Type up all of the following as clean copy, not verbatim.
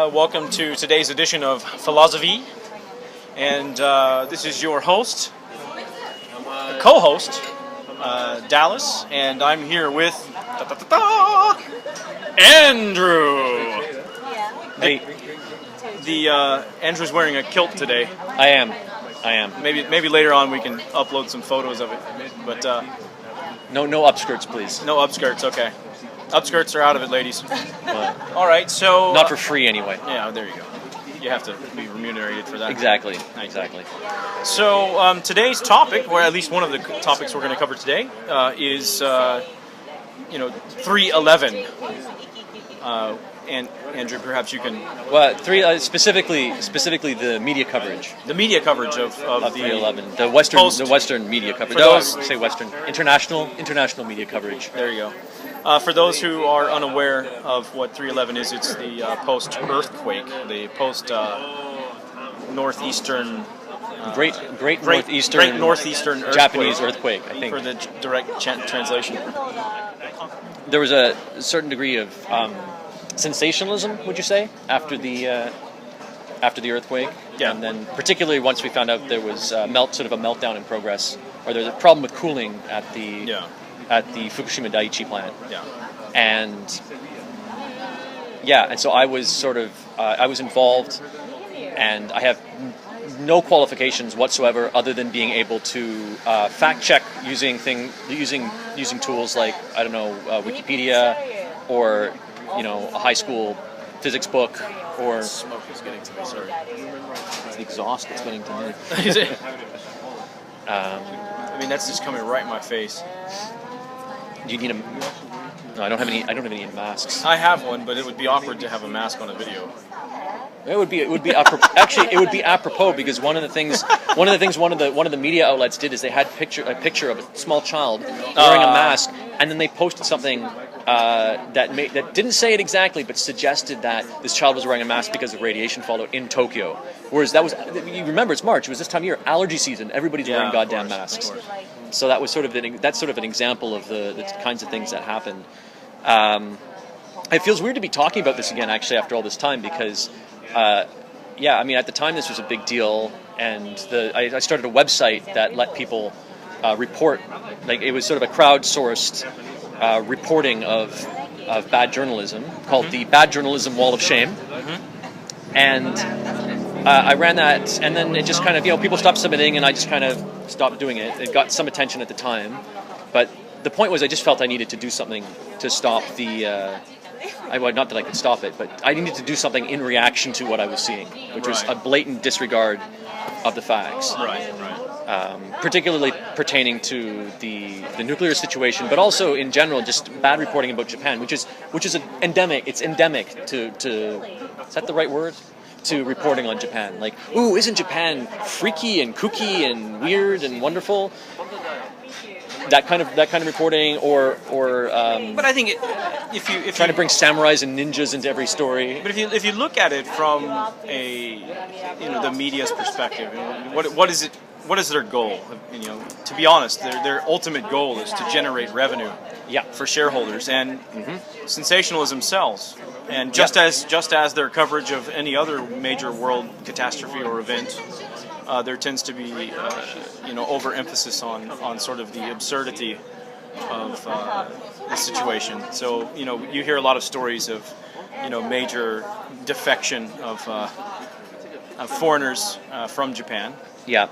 Welcome to today's edition of Philozovee, and this is your host, co-host, Dallas, and I'm here with Andrew. Hey. Andrew's wearing a kilt today. I am. Maybe later on we can upload some photos of it, but No upskirts, please. no upskirts. Okay, upskirts are out of it, ladies. All right, so Not for free, anyway. yeah, there you go. You have to be remunerated for that. Exactly. So today's topic, or at least one of the topics we're going to cover today, is 311. And Andrew, perhaps you can. Well, specifically the media coverage. The media coverage of 311. The Western media coverage. International media coverage. There you go. For those who are unaware of what 311 is, it's the post-earthquake, the post-northeastern... Great northeastern earthquake, Japanese earthquake, I think. For the direct translation. There was a certain degree of sensationalism, would you say, after the earthquake? Yeah. And then particularly once we found out there was sort of a meltdown in progress, or there's a problem with cooling at the Fukushima Daiichi plant. Yeah. And so I was sort of I was involved, and I have no qualifications whatsoever other than being able to fact check using tools like Wikipedia or a high school physics book or Smoke is getting to me. Sorry. It's the exhaust that's getting to me. Is it? I mean, that's just coming right in my face. Do you need a? No, I don't have any masks. I have one, but it would be awkward to have a mask on a video. It would be actually it would be apropos, because one of the things one of the media outlets did is they had a picture of a small child wearing a mask, and then they posted something that didn't say it exactly, but suggested that this child was wearing a mask because of radiation fallout in Tokyo. Whereas you remember, it's March, it was this time of year, allergy season, everybody's wearing goddamn masks. So that was sort of an example of the kinds of things that happened. It feels weird to be talking about this again, actually, after all this time, because at the time this was a big deal, and I started a website that let people report, like it was sort of a crowdsourced reporting of bad journalism called the Bad Journalism Wall of Shame. And I ran that, and then it just kind of, people stopped submitting, and I just kind of stopped doing it. It got some attention at the time, but the point was I just felt I needed to do something to stop not that I could stop it, but I needed to do something in reaction to what I was seeing, which was a blatant disregard of the facts. Right. Particularly pertaining to the nuclear situation, but also in general just bad reporting about Japan, which is endemic. It's endemic to is that the right word? To reporting on Japan. Like, ooh, isn't Japan freaky and kooky and weird and wonderful? That kind of reporting, or but I think if you trying to bring samurais and ninjas into every story. But if you look at it from the media's perspective, what is it? What is their goal? To be honest, their ultimate goal is to generate revenue. Yeah. For shareholders, and sensationalism sells. And just as their coverage of any other major world catastrophe or event, there tends to be overemphasis on sort of the absurdity of the situation. So you hear a lot of stories of major defection of foreigners from Japan. Yeah.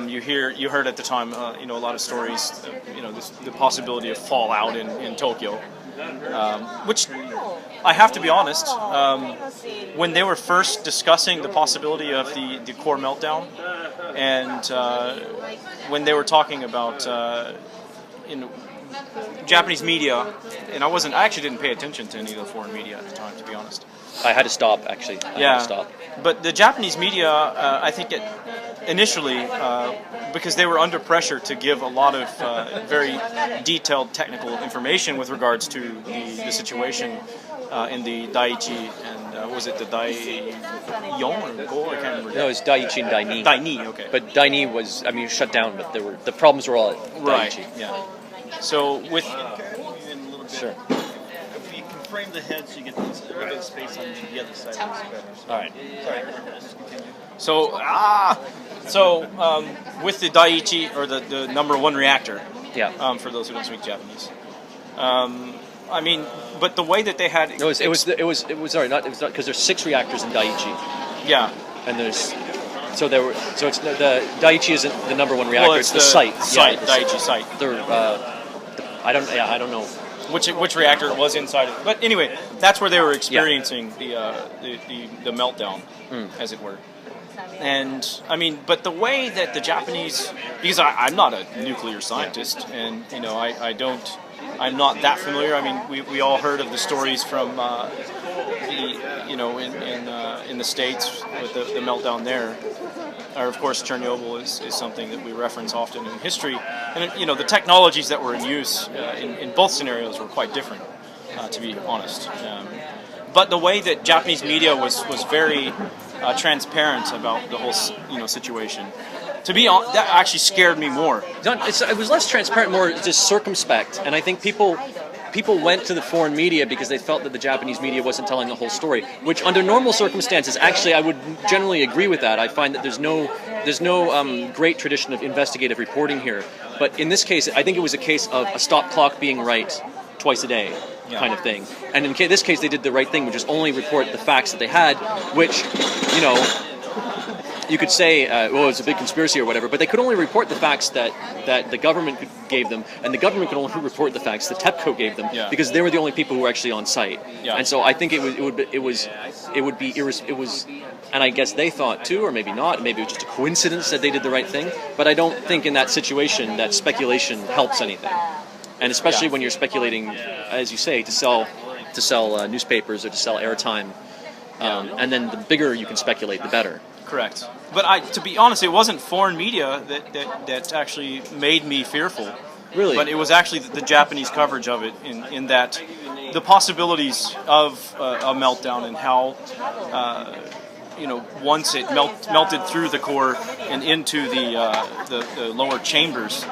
You heard at the time a lot of stories, the possibility of fallout in Tokyo, which I have to be honest, when they were first discussing the possibility of the core meltdown, and when they were talking about Japanese media, and I actually didn't pay attention to any of the foreign media at the time, to be honest. I had to stop, actually. I had to stop. But the Japanese media, I think initially, because they were under pressure to give a lot of very detailed technical information with regards to the situation in the Daiichi, and was it the Daiyon or Go? I can't remember. No, it was Daiichi and Daini. Daini, okay. But Daini was, shut down, but the problems were all at Daiichi. Right, yeah. So with... Sure. If we frame the head so you get a little bit of space on the other side of the feathers. All right. Sorry, just continue. So with the Daiichi, or the number one reactor, Yeah. for those who don't speak Japanese, I mean, but the way that they had It was sorry, not because there's 6 reactors in Daiichi, yeah. and there's so it's the Daiichi isn't the number one reactor. Well, it's the site. Site, Yeah, Daiichi site. I don't know. Which reactor it was inside of. But anyway, that's where they were experiencing the meltdown, as it were. And I mean, but the way that the Japanese, because I'm not a nuclear scientist, and you know, I'm not that familiar. I mean, we all heard of the stories from in the States with the meltdown there. Or of course, Chernobyl is something that we reference often in history, and you know, the technologies that were in use in both scenarios were quite different, to be honest. But the way that Japanese media was very transparent about the whole situation, to be honest, that actually scared me more. It was less transparent, more just circumspect, and I think people went to the foreign media because they felt that the Japanese media wasn't telling the whole story, which under normal circumstances, actually, I would generally agree with that. I find that there's no great tradition of investigative reporting here. But in this case, I think it was a case of a stop clock being right twice a day kind of thing. And in this case, they did the right thing, which is only report the facts that they had, which, you know, you could say, well, it's a big conspiracy or whatever, but they could only report the facts that the government gave them, and the government could only report the facts that TEPCO gave them, because they were the only people who were actually on site. Yeah. And so I think it was, and I guess they thought too, or maybe not, maybe it was just a coincidence that they did the right thing. But I don't think in that situation that speculation helps anything, and especially when you're speculating, as you say, to sell newspapers or to sell airtime, and then the bigger you can speculate, the better. Correct. But to be honest, it wasn't foreign media that actually made me fearful. Really? But it was actually the Japanese coverage of it, in that the possibilities of a meltdown and how, once it melted through the core and into the lower chambers,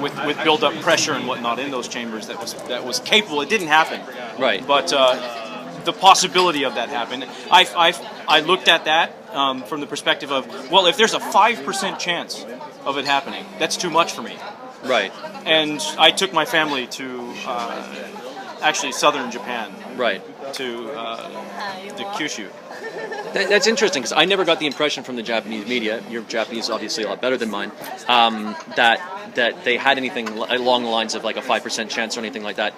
with build-up pressure and whatnot in those chambers, that was capable. It didn't happen. Right. But the possibility of that happened. I looked at that from the perspective of, well, if there's a 5% chance of it happening, that's too much for me. Right. And I took my family to actually southern Japan. Right. To Kyushu. That's interesting, because I never got the impression from the Japanese media, your Japanese is obviously a lot better than mine, that they had anything along the lines of like a 5% chance or anything like that.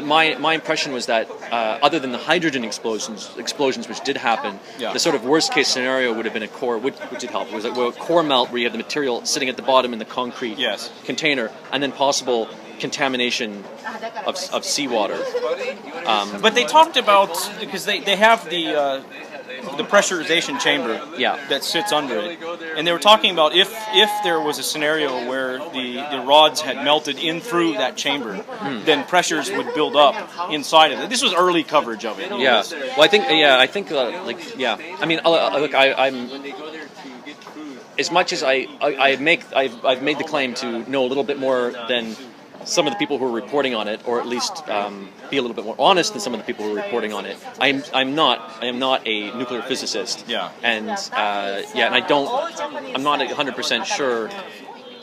My impression was that other than the hydrogen explosions which did happen, the sort of worst case scenario would have been a core, which did help. It was a core melt where you have the material sitting at the bottom in the concrete container, and then possible contamination of seawater. But they talked about, because they have the pressurization chamber that sits under it, and they were talking about if there was a scenario where the rods had melted in through that chamber, then pressures would build up inside of it. This was early coverage of it. Yeah. Well, I think I mean, look, I'm as much as I've made the claim to know a little bit more than some of the people who are reporting on it, or at least be a little bit more honest than some of the people who are reporting on it. I am not a nuclear physicist. Yeah. And and I'm not 100% sure.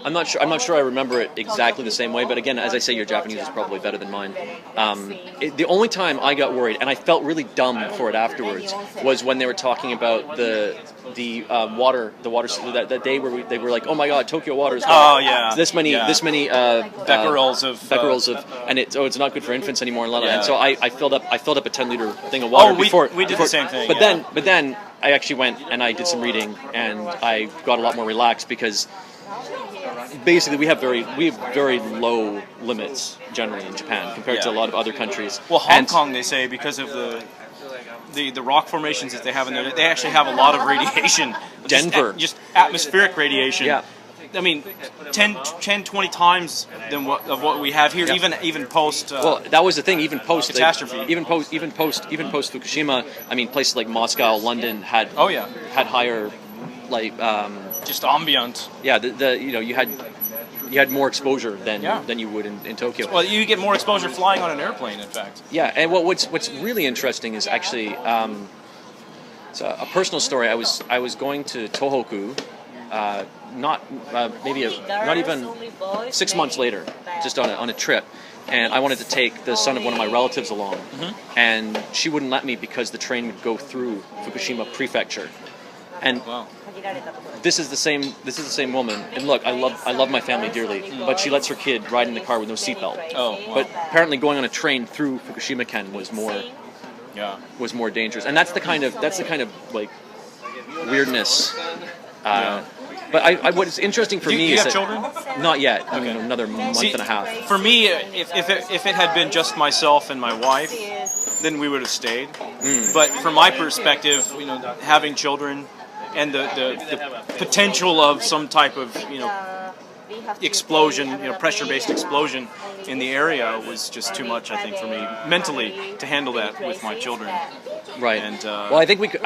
I'm not sure I remember it exactly the same way, but again, as I say, your Japanese is probably better than mine. The only time I got worried, and I felt really dumb for it afterwards, was when they were talking about the water that they were like, oh my god, Tokyo water is this many becquerels of and it's not good for infants anymore, and so I filled up a 10-liter thing of water before we did the same thing. But then I actually went and I did some reading, and I got a lot more relaxed, because basically we have very low limits generally in Japan compared to a lot of other countries. Well, Hong Kong, they say, because of the rock formations that they have in there, they actually have a lot of radiation. Denver. Just atmospheric radiation. Yeah. I mean, 10, 20 times than what we have here, even post. Well, that was the thing. Even post catastrophe. Even post Fukushima. I mean, places like Moscow, London had had higher, like just ambient. Yeah, you had more exposure than you would in Tokyo. Well, you get more exposure flying on an airplane, in fact. Yeah, and what's really interesting is actually it's a personal story. I was going to Tohoku, not even 6 months later, just on a trip, and I wanted to take the son of one of my relatives along, and she wouldn't let me because the train would go through Fukushima Prefecture, and. Wow. This is the same woman, and look, I love my family dearly, but she lets her kid ride in the car with no seatbelt. Oh, wow. But apparently, going on a train through Fukushima-ken was more dangerous, and that's the kind of like weirdness. But what's interesting for me is have children? Not yet. Okay. Another month and a half. For me, if it had been just myself and my wife, then we would have stayed. But from my perspective, having children. And the potential of some type of explosion, pressure-based explosion in the area was just too much, I think, for me mentally to handle that with my children. Right. And well, I think we could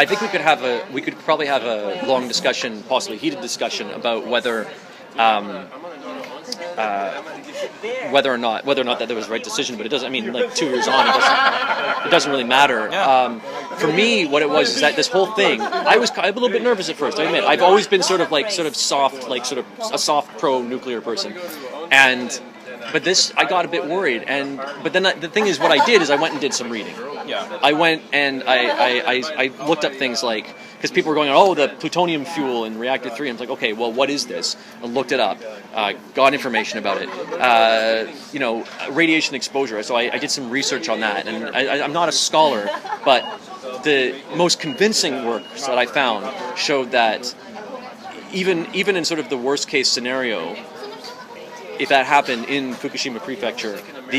probably have a long discussion, possibly heated discussion about whether or not that was the right decision. But it doesn't. I mean, like 2 years on, it doesn't really matter. Yeah. For me, what it was is that this whole thing, I was a little bit nervous at first. I admit, I've always been sort of soft, a soft pro-nuclear person, but this, I got a bit worried. But then the thing is, what I did is I went and did some reading. Yeah. I went and I looked up things like, because people were going, oh, the plutonium fuel in reactor 3. And I was like, okay, well, what is this? I looked it up, got information about it, radiation exposure. So I did some research on that, and I'm not a scholar, but the most convincing works that I found showed that even in sort of the worst case scenario, if that happened in Fukushima Prefecture,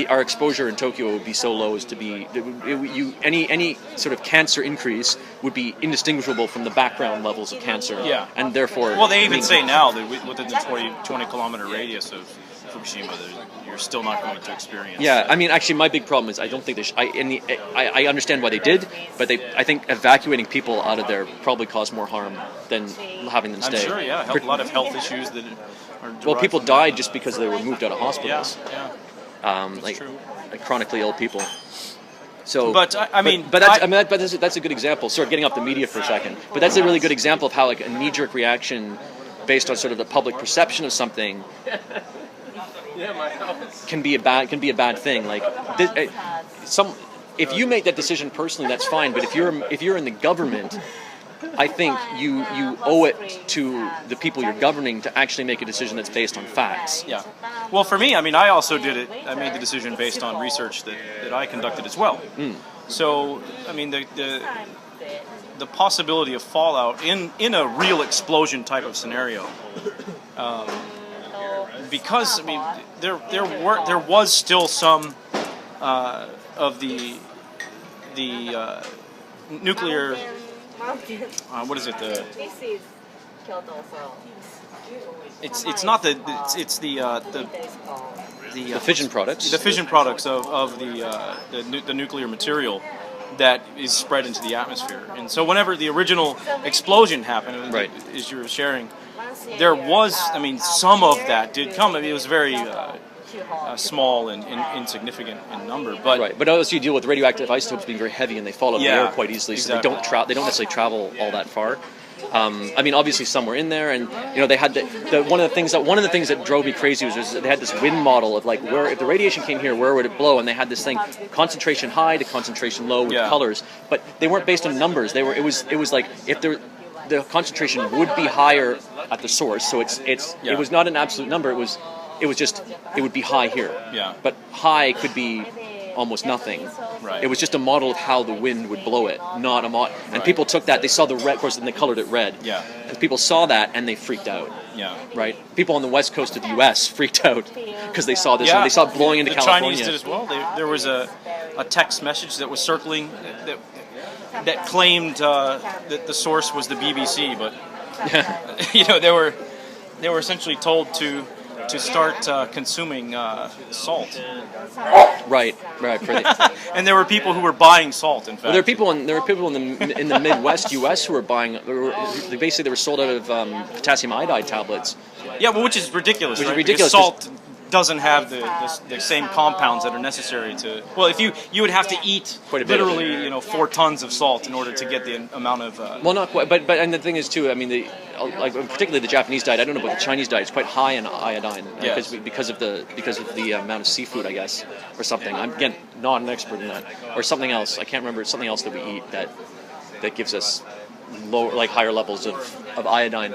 our exposure in Tokyo would be so low as to be any sort of cancer increase would be indistinguishable from the background levels of cancer. Yeah. And therefore, well, they even say now that within the 20 kilometer radius of Fukushima, you're still not going to experience. Yeah, I mean, actually, my big problem is I don't think I understand why they did, but I think evacuating people out of there probably caused more harm than having them stay. I'm sure, yeah, a lot of health issues that are derived people from died that. just because they were moved out of hospitals. Yeah. Like true. chronically ill people. So, But that's a good example. Sort of getting off the media for a second, but that's a really good example of how like a knee-jerk reaction, based on sort of the public perception of something, can be a bad thing. Like if you make that decision personally, that's fine. But if you're in the government, I think you owe it to the people you're governing to actually make a decision that's based on facts. Yeah. Well, for me, I mean, I also did it. I made the decision based on research that I conducted as well. So, I mean, the possibility of fallout in a real explosion type of scenario, because I mean, there was still some of the nuclear. What is it? It's not the fission products. The fission products of the nuclear material that is spread into the atmosphere. And so whenever the original explosion happened, right, as you were sharing, there was, I mean, some of that did come. I mean, it was very small and insignificant in number, but right. But also you deal with radioactive isotopes being very heavy, and they fall out of the air quite easily, exactly. So they don't necessarily travel all that far. I mean, obviously some were in there, and they had one of the things that drove me crazy was they had this wind model of like where if the radiation came here, where would it blow? And they had this thing concentration high to concentration low with colors, but they weren't based on numbers. It was like if the concentration would be higher at the source, so it was not an absolute number. It would be high here. Yeah. But high could be almost nothing. Right. It was just a model of how the wind would blow it, not a model. And people took that, they saw the red, of course, and they colored it red. Yeah. And people saw that and they freaked out. Yeah. Right? People on the west coast of the U.S. freaked out because they saw this and they saw it blowing into California. The Chinese did as well. There was a text message that was circling that claimed that the source was the BBC, but they were essentially told to to start consuming salt. Right. For the, And there were people who were buying salt. In fact, well, there were people in the Midwest U.S. who were buying. Basically, they were sold out of potassium iodide tablets. yeah, well, which is ridiculous. Which is right? ridiculous, Because salt doesn't have the same compounds that are necessary to. Well, if you would have to eat Quite a bit of it. literally 4 tons of salt in order to get the amount of. Well, not quite, but and the thing is too. I mean, like particularly the Japanese diet. I don't know about the Chinese diet. It's quite high in iodine Yes. because of the amount of seafood, I guess, or something. I'm again not an expert in that, or something else. I can't remember. It's something else that we eat that gives us higher levels of iodine.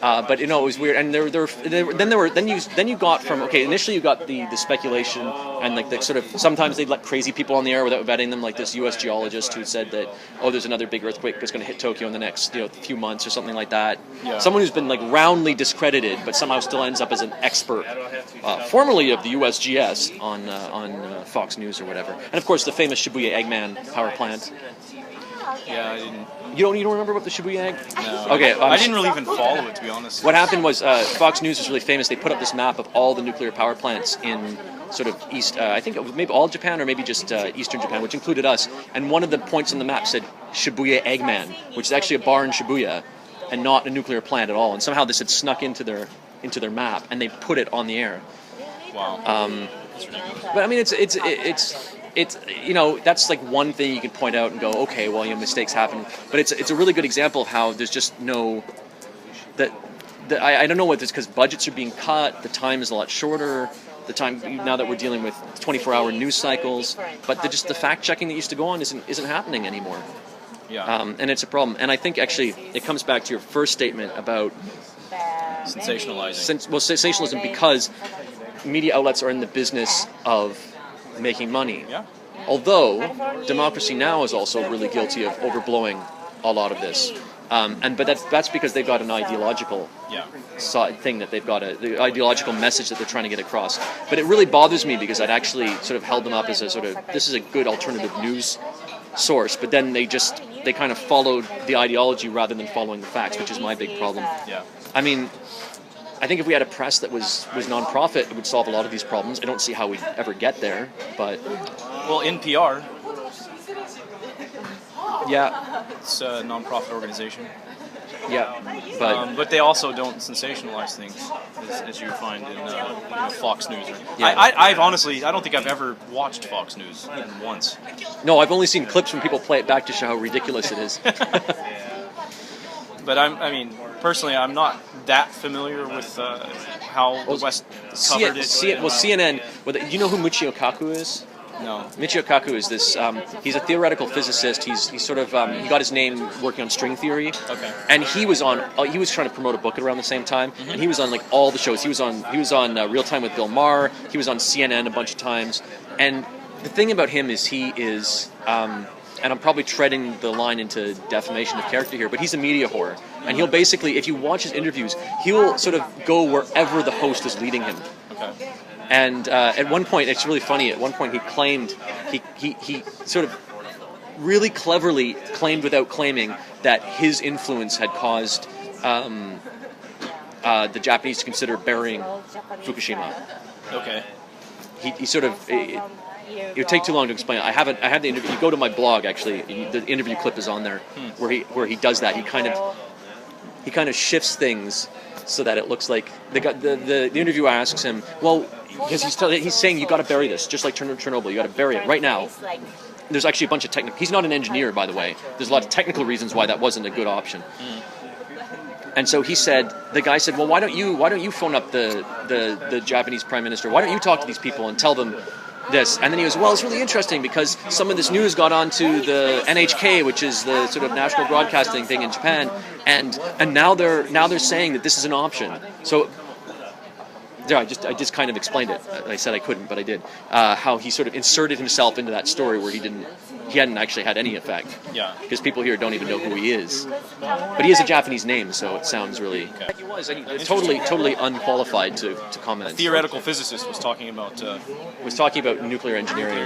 But it was weird, and then you got from initially you got the speculation and like the sort of sometimes they'd let crazy people on the air without vetting them, like this U.S. geologist who said that there's another big earthquake that's going to hit Tokyo in the next few months or something like that. Yeah. Someone who's been like roundly discredited, but somehow still ends up as an expert, formerly of the USGS on Fox News or whatever, and of course the famous Shibuya Eggman power plant. Yeah, I didn't. You don't remember about the Shibuya egg? No. Okay. I didn't really even follow it, to be honest. What happened was Fox News was really famous. They put up this map of all the nuclear power plants in sort of east, I think it was maybe all Japan or maybe just eastern Japan, which included us. And one of the points on the map said Shibuya Eggman, which is actually a bar in Shibuya and not a nuclear plant at all. And somehow this had snuck into their map, and they put it on the air. Wow. But I mean, it's that's like one thing you can point out and go, okay, well, mistakes happen. But it's a really good example of how there's just no I don't know whether it's because budgets are being cut, the time is a lot shorter, the time now that we're dealing with 24-hour news cycles, but the fact checking that used to go on isn't happening anymore. Yeah. And it's a problem. And I think actually it comes back to your first statement about Sensationalizing. Sensationalism, because media outlets are in the business of making money. Yeah. Although Democracy Now! Is also really guilty of overblowing a lot of this, but that's because they've got an ideological thing that they've got the ideological message that they're trying to get across. But it really bothers me because I'd actually sort of held them up as a sort of this is a good alternative news source, but then they kind of followed the ideology rather than following the facts, which is my big problem. Yeah. I mean, I think if we had a press that was non-profit, it would solve a lot of these problems. I don't see how we'd ever get there, but... Well, NPR, yeah, it's a non-profit organization. Yeah, but they also don't sensationalize things, as you find in Fox News. Yeah. I've honestly, I don't think I've ever watched Fox News even once. No, I've only seen clips when people play it back to show how ridiculous it is. But I mean, personally, I'm not that familiar with how the West covered it. Well, CNN. You know who Michio Kaku is? No. Michio Kaku is this. He's a theoretical physicist. He's sort of he got his name working on string theory. Okay. And he was trying to promote a book around the same time, and he was on like all the shows. He was on Real Time with Bill Maher. He was on CNN a bunch of times. And the thing about him is he is. And I'm probably treading the line into defamation of character here, but he's a media whore. And he'll basically, if you watch his interviews, he'll sort of go wherever the host is leading him. Okay. And at one point, it's really funny, at one point he claimed, he sort of really cleverly claimed without claiming that his influence had caused the Japanese to consider burying Fukushima. Okay. He sort of... It would take too long to explain. I had the interview. You go to my blog, actually. The interview clip is on there, where he does that. He kind of shifts things so that it looks like the interviewer asks him, well, because he's saying you got to bury this, just like Chernobyl. You got to bury it right now. There's actually a bunch of technical. He's not an engineer, by the way. There's a lot of technical reasons why that wasn't a good option. And so the guy said, well, why don't you phone up the Japanese Prime Minister? Why don't you talk to these people and tell them this? And then he goes, well, it's really interesting because some of this news got onto the NHK, which is the sort of national broadcasting thing in Japan, and now they're saying that this is an option. So yeah, I just kind of explained it. I said I couldn't, but I did. How he sort of inserted himself into that story where he hadn't actually had any effect. Yeah. Because people here don't even know who he is. But he has a Japanese name, so it sounds really... Okay. He was totally unqualified to comment. A theoretical physicist was talking about... nuclear engineering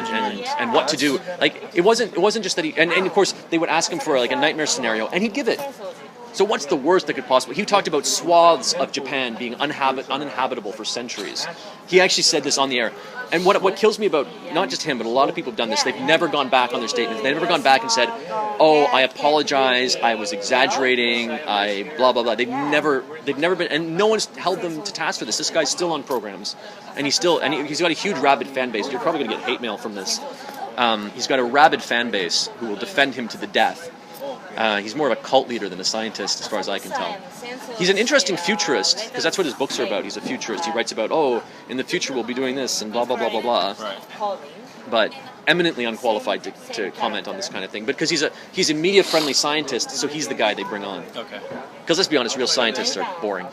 and what to do. Like, it wasn't just that he... And of course, they would ask him for like a nightmare scenario, and he'd give it. So what's the worst that could possibly... He talked about swaths of Japan being uninhabitable for centuries. He actually said this on the air. And what kills me about, not just him, but a lot of people have done this, they've never gone back on their statements. They've never gone back and said, oh, I apologize, I was exaggerating, I blah, blah, blah. They've never been... And no one's held them to task for this. This guy's still on programs. And he's got a huge rabid fan base. You're probably going to get hate mail from this. He's got a rabid fan base who will defend him to the death. He's more of a cult leader than a scientist, as far as I can tell. He's an interesting futurist, because that's what his books are about. He's a futurist. He writes about, oh, in the future we'll be doing this, and blah, blah, blah, blah, blah. Right. But eminently unqualified to comment on this kind of thing. But because he's a media-friendly scientist, so he's the guy they bring on. Okay. Because let's be honest, real scientists are boring.